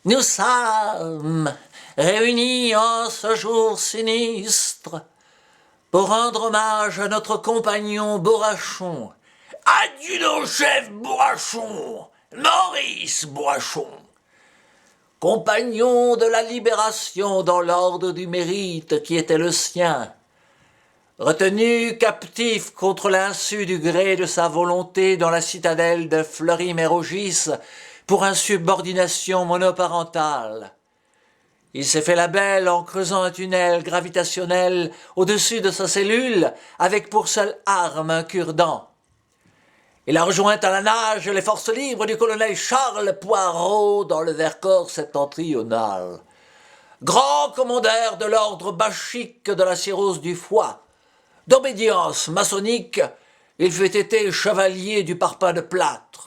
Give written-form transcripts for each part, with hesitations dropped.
Nous sommes réunis en ce jour sinistre pour rendre hommage à notre compagnon Bourrachon. Adjudant-chef Bourrachon, Maurice Bourrachon, compagnon de la libération dans l'ordre du mérite qui était le sien, retenu captif contre l'insu du gré de sa volonté dans la citadelle de Fleury-Mérogis pour insubordination monoparentale. Il s'est fait la belle en creusant un tunnel gravitationnel au-dessus de sa cellule avec pour seule arme un cure-dent. Il a rejoint à la nage les forces libres du colonel Charles Poirot dans le Vercors septentrional. Grand commandeur de l'ordre bachique de la cirrhose du foie, d'obédience maçonnique, il fut été chevalier du parpaing de plâtre.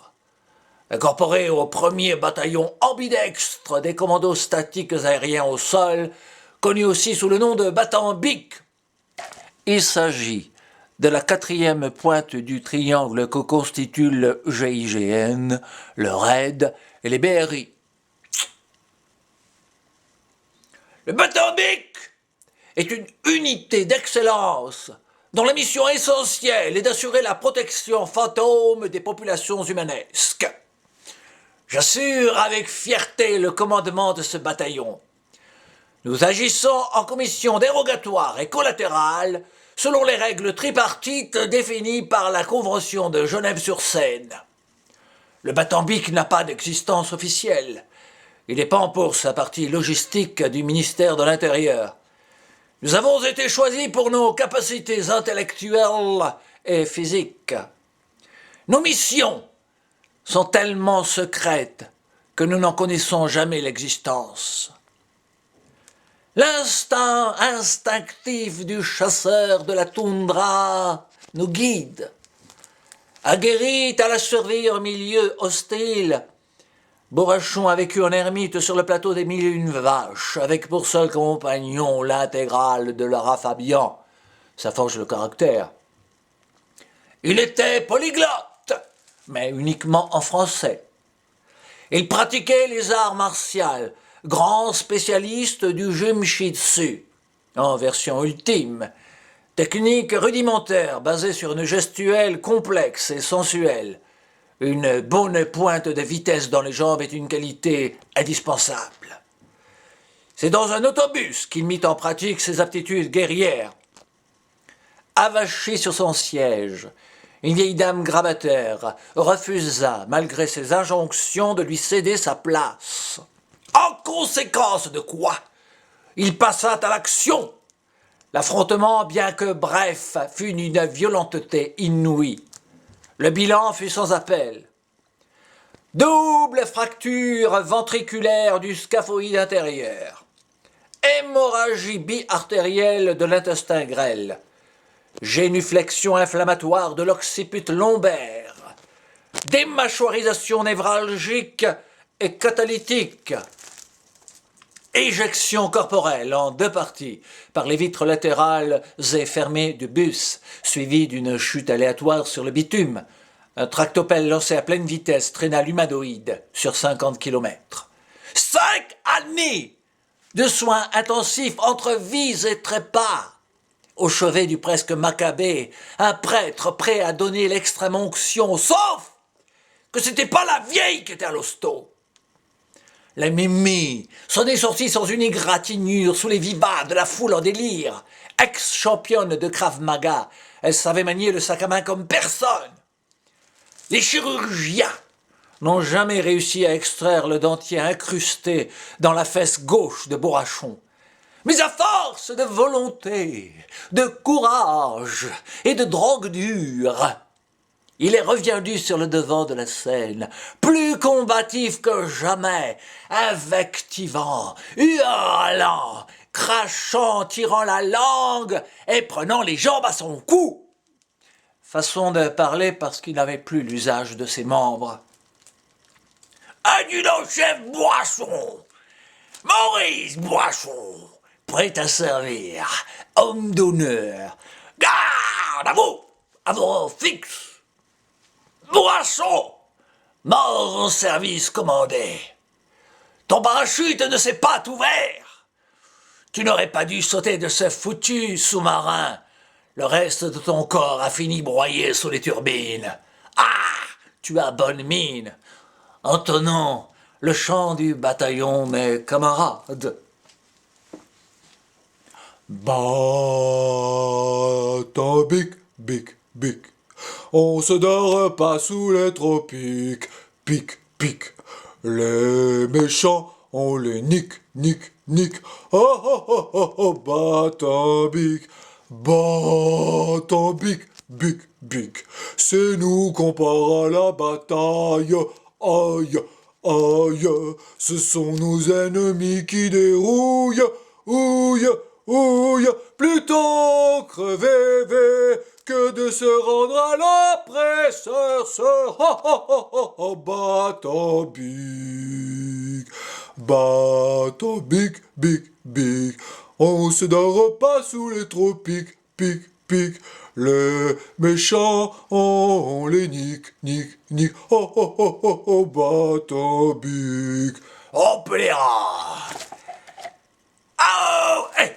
Incorporé au 1er bataillon ambidextre des commandos statiques aériens au sol, connu aussi sous le nom de Battant-Bic. Il s'agit de la 4e pointe du triangle que constituent le GIGN, le RAID et les BRI. Le Battant-Bic est une unité d'excellence dont la mission essentielle est d'assurer la protection fantôme des populations humanesques. J'assure avec fierté le commandement de ce bataillon. Nous agissons en commission dérogatoire et collatérale selon les règles tripartites définies par la Convention de Genève-sur-Seine. Le Battant-Bic n'a pas d'existence officielle. Il dépend pour sa partie logistique du ministère de l'Intérieur. Nous avons été choisis pour nos capacités intellectuelles et physiques. Nos missions sont tellement secrètes que nous n'en connaissons jamais l'existence. L'instinct instinctif du chasseur de la toundra nous guide. Aguerri à la survie au milieu hostile, Bourrachon a vécu en ermite sur le plateau des 1001 vaches, avec pour seul compagnon l'intégrale de Lara Fabian. Ça forge le caractère. Il était polyglotte, mais uniquement en français. Il pratiquait les arts martiaux, grand spécialiste du Jimshitsu, en version ultime, technique rudimentaire basée sur une gestuelle complexe et sensuelle. Une bonne pointe de vitesse dans les jambes est une qualité indispensable. C'est dans un autobus qu'il mit en pratique ses aptitudes guerrières. Avachi sur son siège, une vieille dame grabataire refusa, malgré ses injonctions, de lui céder sa place. En conséquence de quoi, il passa à l'action. L'affrontement, bien que bref, fut d'une violenteté inouïe. Le bilan fut sans appel. Double fracture ventriculaire du scaphoïde intérieur. Hémorragie bi-artérielle de l'intestin grêle. Génuflexion inflammatoire de l'occiput lombaire. Démâchoirisation névralgique et catalytique. Éjection corporelle en 2 parties par les vitres latérales et fermées du bus, suivie d'une chute aléatoire sur le bitume. Un tractopelle lancé à pleine vitesse traîna l'humanoïde sur 50 km. 5 années de soins intensifs entre vis et trépas. Au chevet du presque macabée, un prêtre prêt à donner l'extrême onction, sauf que c'était pas la vieille qui était à l'hosto. La Mimi s'en est sortie sans une égratignure sous les vivats de la foule en délire. Ex-championne de Krav Maga, elle savait manier le sac à main comme personne. Les chirurgiens n'ont jamais réussi à extraire le dentier incrusté dans la fesse gauche de Bourrachon. Mais à force de volonté, de courage et de drogue dure, il est revenu sur le devant de la scène, plus combatif que jamais, invectivant, hurlant, crachant, tirant la langue et prenant les jambes à son cou. Façon de parler parce qu'il n'avait plus l'usage de ses membres. Adjudant-chef Bourrachon, Maurice Bourrachon, prêt à servir, homme d'honneur, garde à vos fixes. Bourrachon, mort en service commandé. Ton parachute ne s'est pas ouvert. Tu n'aurais pas dû sauter de ce foutu sous-marin. Le reste de ton corps a fini broyé sous les turbines. Ah, tu as bonne mine. Entonnons le chant du bataillon, mes camarades. Bâton bic, bic, bic. On se dort pas sous les tropiques. Pic, pic. Les méchants, on les nique, nique, nique. Oh, oh, oh, oh, oh, bâton bic. Bâton bic, bic, bic. C'est nous qu'on part à la bataille. Aïe, aïe. Ce sont nos ennemis qui dérouillent. Ouille, ouille, plutôt crever que de se rendre à l'oppresseur. Bâton bic, bâton bic, bic, bic. On se dort pas sous les tropiques, pic, pic. Les méchants, on les nique, nique, nique. Bâton bic. On plaira. Ah, oh, hey,